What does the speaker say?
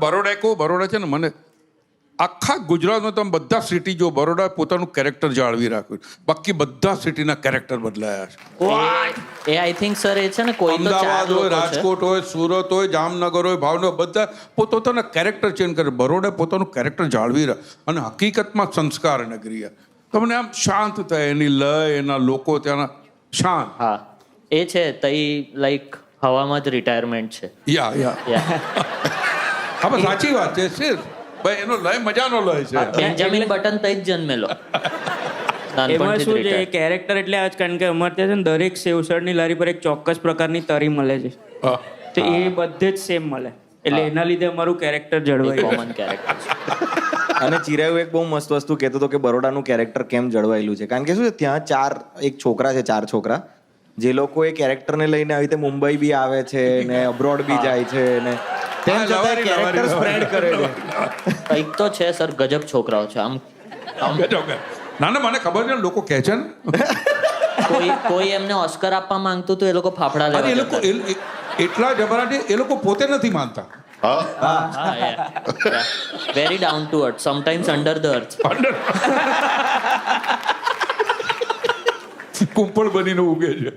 બરોડા છે ને, મને આખા ગુજરાતમાં તમે બધા સિટી જો, બરોડા પોતાનું કેરેક્ટર જાળવી રાખ્યું, બાકી બધા સિટીના કેરેક્ટર બદલાયા છે. એ આઈ થિંક સર એ છે ને કોઈ તો ચાર અમદાવાદ હોય, લોકો છે. રાજકોટ હોય, સુરત હોય, જામનગર હોય, ભાવનગર, બધા પોતાના કેરેક્ટર ચેન્જ કરે. બરોડા પોતાનું કેરેક્ટર જાળવી રાખ અને હકીકતમાં સંસ્કાર નગરી. તમને આમ શાંત થાય, એની લય, એના લોકો ત્યાંના શાંત. હા એ છે તઈ લાઈક હવામાં જ રિટાયરમેન્ટ છે. યા હા બસ સાચી વાત છે સિર ભાઈ, એનો લય મજાનો લય છે. બેન્જામિન બટન તઈ જ જન્મેલો. એમાં શું છે કેરેક્ટર એટલે આજ, કારણ કે અમારે ત્યાં છે ને દરેક સેવસળની લારી પર એક ચોક્કસ પ્રકારની તરી મળે છે, તો એ બધે જ સેમ મળે, એટલે એના લીધે અમારું કેરેક્ટર જળવાય. કોમન કેરેક્ટર છે. અને ચિરાયુ એક બહુ મસ્ત વસ્તુ કહેતો હતો કે બરોડાનું કેરેક્ટર કેમ જળવાયેલું છે, કારણ કે શું છે ત્યાં એક છોકરા છે, 4 છોકરા જે લોકો એ કેરેક્ટરને લઈને આવી રીતે મુંબઈ બી આવે છે ને અબ્રોડ બી જાય છે ને તેમ છતાં કેરેક્ટર સ્પ્રેડ કરે છે. કંઈક તો છે સર, ગજબ છોકરાઓ છે. આમ ના મને ખબર છે, લોકો કહે છે ને કોઈ એમને ઓસ્કર આપવા માંગતું તો એ લોકો ફાફડા અરે એ લેવા લોકો એટલા જબરા છે, એ લોકો પોતે નથી માનતા. Very down to earth, sometimes under the earth. કુંપળ બનીને ઉગે છે.